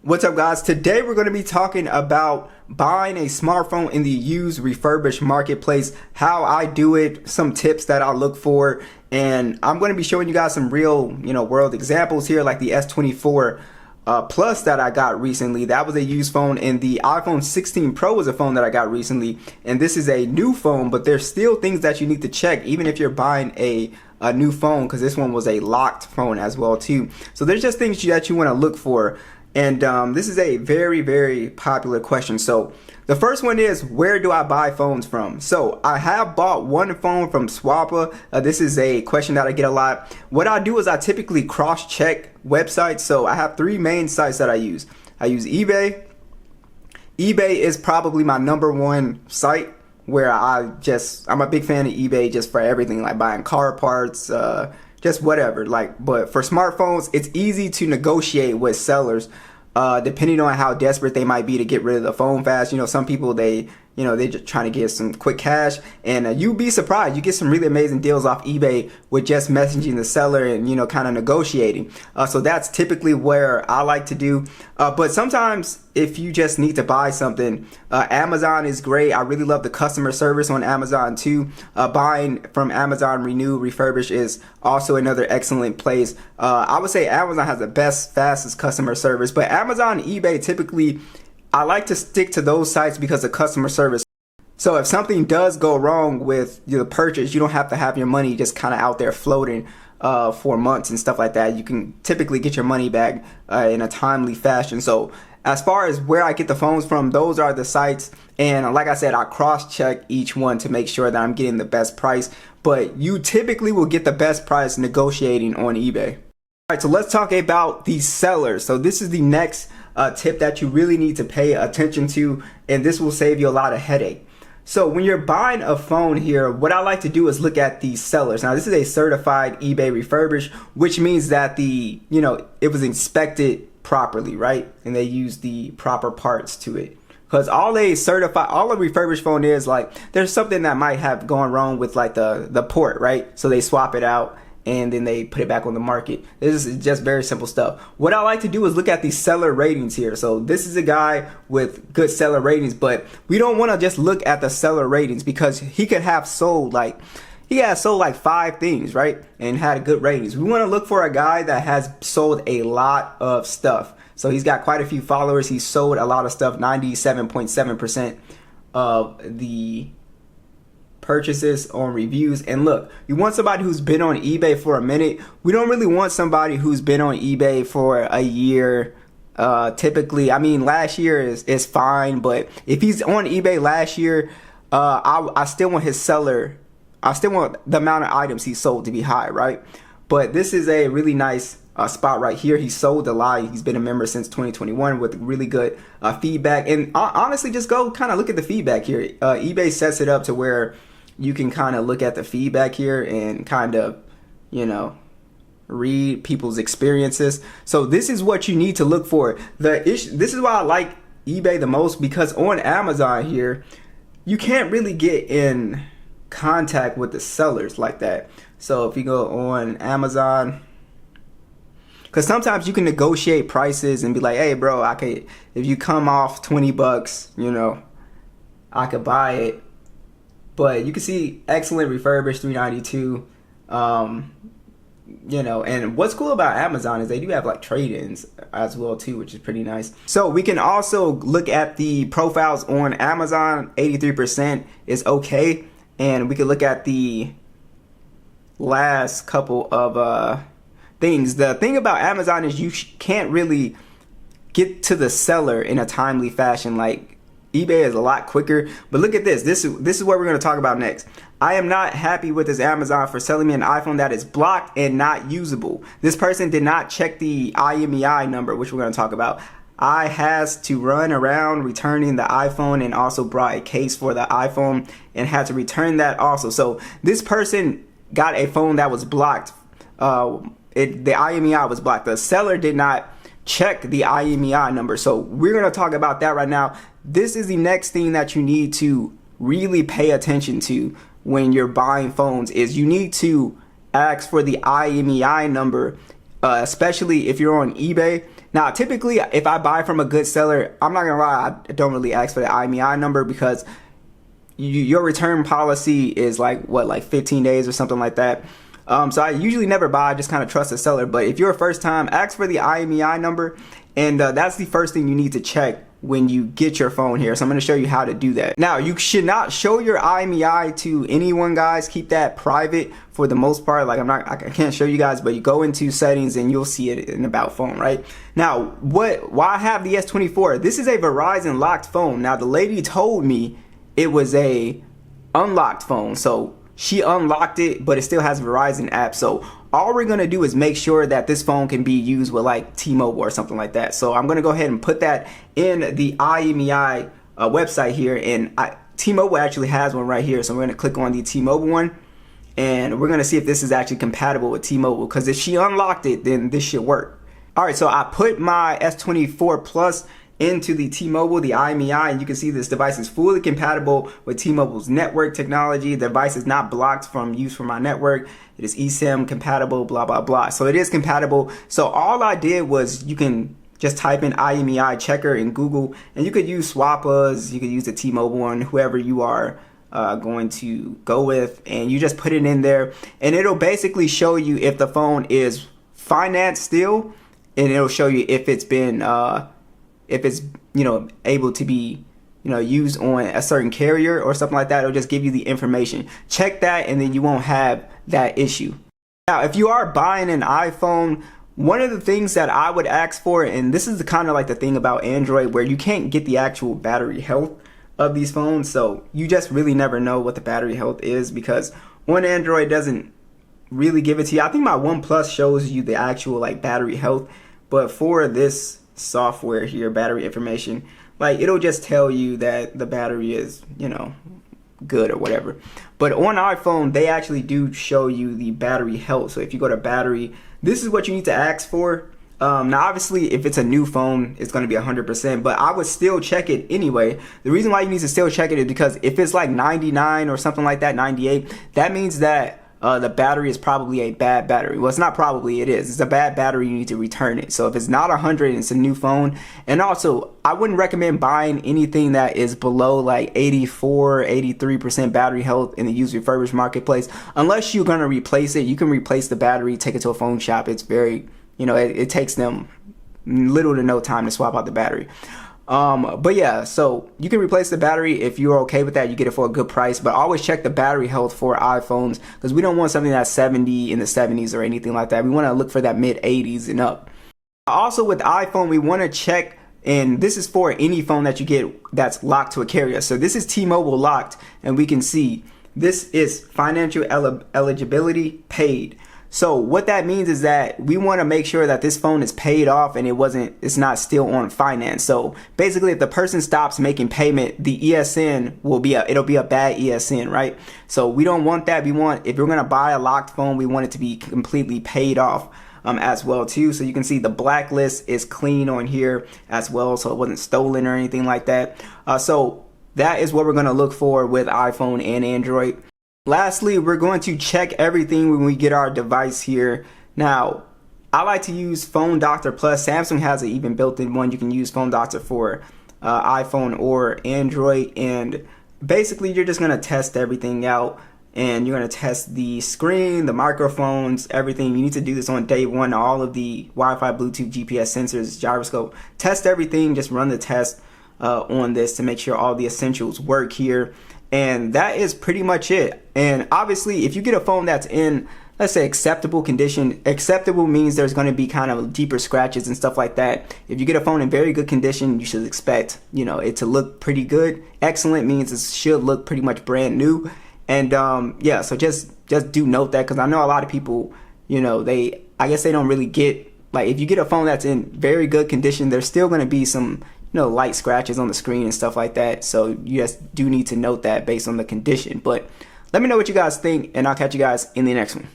What's up, guys? Today we're going to be talking about buying a smartphone in the used refurbished marketplace, how I do it, some tips that I look for, and I'm going to be showing you guys some real, world examples here, like the S24 Plus that I got recently. That was a used phone, and the iPhone 16 Pro was a phone that I got recently, and this is a new phone, but there's still things that you need to check even if you're buying a new phone, because this one was a locked phone as well too. So there's just things that you want to look for. And this is a very, very popular question. So the first one is, where do I buy phones from? So I have bought one phone from Swappa. This is a question that I get a lot. What I do is I typically cross-check websites. So I have three main sites that I use. I use eBay. eBay is probably my #1 site where I'm a big fan of eBay just for everything, like buying car parts, just whatever. But for smartphones, it's easy to negotiate with sellers, depending on how desperate they might be to get rid of the phone fast. Some people, they're just trying to get some quick cash, and you'd be surprised. You get some really amazing deals off eBay with just messaging the seller and, kind of negotiating. So that's typically where I like to do. But sometimes if you just need to buy something, Amazon is great. I really love the customer service on Amazon too. Buying from Amazon Refurbished is also another excellent place. I would say Amazon has the best, fastest customer service, but Amazon and eBay, typically I like to stick to those sites because of customer service. So if something does go wrong with the purchase, you don't have to have your money just kind of out there floating for months and stuff like that. You can typically get your money back in a timely fashion. So as far as where I get the phones from, those are the sites. And like I said, I cross-check each one to make sure that I'm getting the best price. But you typically will get the best price negotiating on eBay. All right, so let's talk about the sellers. So this is the next tip that you really need to pay attention to, and this will save you a lot of headache. So when you're buying a phone here, what I like to do is look at the sellers. Now this is a certified eBay refurbished, which means that it was inspected properly, right? And they used the proper parts to it. Because all a refurbished phone is, like, there's something that might have gone wrong with like the port, right? So they swap it out and then they put it back on the market. This is just very simple stuff. What I like to do is look at the seller ratings here. So this is a guy with good seller ratings, but we don't want to just look at the seller ratings, because he could have sold like 5 things, right? And had good ratings. We want to look for a guy that has sold a lot of stuff. So he's got quite a few followers. He sold a lot of stuff. 97.7% of the purchases on reviews. And look, you want somebody who's been on eBay for a minute. We don't really want somebody who's been on eBay for a year. Typically, I mean, last year is fine, but if he's on eBay last year, I still want his seller. I still want the amount of items he sold to be high, right? But this is a really nice spot right here. He sold a lot. He's been a member since 2021 with really good feedback. And honestly, just go kind of look at the feedback here. eBay sets it up to where you can kind of look at the feedback here and kind of, read people's experiences. So this is what you need to look for. This is why I like eBay the most, because on Amazon here, you can't really get in contact with the sellers like that. So if you go on Amazon, because sometimes you can negotiate prices and be like, hey bro, if you come off $20, I could buy it. But you can see excellent refurbished, $392. And what's cool about Amazon is they do have like trade-ins as well too, which is pretty nice. So we can also look at the profiles on Amazon. 83% is okay. And we can look at the last couple of things. The thing about Amazon is you can't really get to the seller in a timely fashion. Like eBay is a lot quicker. But look at this. This is what we're going to talk about next. I am not happy with this Amazon for selling me an iPhone that is blocked and not usable. This person did not check the IMEI number, which we're going to talk about. I has to run around returning the iPhone, and also brought a case for the iPhone and had to return that also. So this person got a phone that was blocked. The IMEI was blocked. The seller did not check the IMEI number. So we're going to talk about that right now. This is the next thing that you need to really pay attention to when you're buying phones, is you need to ask for the IMEI number, especially if you're on eBay. Now, typically, if I buy from a good seller, I'm not gonna lie, I don't really ask for the IMEI number because your return policy is like 15 days or something like that. So I usually never buy, I just kind of trust the seller. But if you're a first time, ask for the IMEI number, and that's the first thing you need to check when you get your phone here. So I'm going to show you how to do that. Now, you should not show your IMEI to anyone, guys. Keep that private for the most part. Like I can't show you guys, but you go into settings and you'll see it in about phone, right? Now, why I have the S24? This is a Verizon locked phone. Now, the lady told me it was a unlocked phone, so she unlocked it, but it still has Verizon app. So all we're gonna do is make sure that this phone can be used with like T-Mobile or something like that. So I'm gonna go ahead and put that in the IMEI website here, and T-Mobile actually has one right here. So we're gonna click on the T-Mobile one, and we're gonna see if this is actually compatible with T-Mobile, because if she unlocked it, then this should work. All right, so I put my S24 Plus into the T-Mobile, the IMEI, and you can see this device is fully compatible with T-Mobile's network technology. The device is not blocked from use from my network. It is eSIM compatible, blah, blah, blah. So it is compatible. So all I did was, you can just type in IMEI checker in Google, and you could use Swappas, you could use the T-Mobile one, whoever you are going to go with, and you just put it in there, and it'll basically show you if the phone is financed still, and it'll show you if it's been if it's, you know, able to be, you know, used on a certain carrier or something like that. It'll just give you the information. Check that, and then you won't have that issue. Now, if you are buying an iPhone, one of the things that I would ask for, and this is the kind of like the thing about Android, where you can't get the actual battery health of these phones, so you just really never know what the battery health is, because on Android doesn't really give it to you. I think my OnePlus shows you the actual like battery health, but for this software here, battery information, like it'll just tell you that the battery is, you know, good or whatever. But on iPhone, they actually do show you the battery health. So if you go to battery, this is what you need to ask for. Now, obviously, if it's a new phone, it's going to be 100%, but I would still check it anyway. The reason why you need to still check it is because if it's like 99 or something like that, 98, that means that the battery is probably a bad battery. Well, it's not probably, it is. It's a bad battery, you need to return it. So if it's not 100 and it's a new phone, and also I wouldn't recommend buying anything that is below like 84, 83% battery health in the used refurbished marketplace, unless you're going to replace it. You can replace the battery, take it to a phone shop. It's very, you know, it takes them little to no time to swap out the battery. But yeah, so you can replace the battery if you're okay with that. You get it for a good price, but always check the battery health for iPhones, because we don't want something that's 70 in the 70s or anything like that. We want to look for that mid 80s and up. Also with iPhone, we want to check, and this is for any phone that you get that's locked to a carrier. So this is T-Mobile locked, and we can see this is financial eligibility paid. So what that means is that we want to make sure that this phone is paid off and it's not still on finance. So basically, if the person stops making payment, the ESN it'll be a bad ESN, right? So we don't want that. We want, if you're going to buy a locked phone, we want it to be completely paid off as well too. So you can see the blacklist is clean on here as well, so it wasn't stolen or anything like that. So that is what we're going to look for with iPhone and Android. Lastly, we're going to check everything when we get our device here. Now, I like to use Phone Doctor Plus. Samsung has an even built-in one. You can use Phone Doctor for iPhone or Android, and basically you're just going to test everything out, and you're going to test the screen, the microphones, everything. You need to do this on day one. All of the Wi-Fi, Bluetooth, GPS sensors, gyroscope. Test everything. Just run the test on this to make sure all the essentials work here. And that is pretty much it. And obviously, if you get a phone that's in, let's say, acceptable condition, acceptable means there's going to be kind of deeper scratches and stuff like that. If you get a phone in very good condition, you should expect, you know, it to look pretty good. Excellent means it should look pretty much brand new. And yeah, so just do note that, because I know a lot of people, you know, I guess they don't really get, like, if you get a phone that's in very good condition, there's still going to be some, you know, light scratches on the screen and stuff like that. So you just do need to note that based on the condition. But let me know what you guys think, and I'll catch you guys in the next one.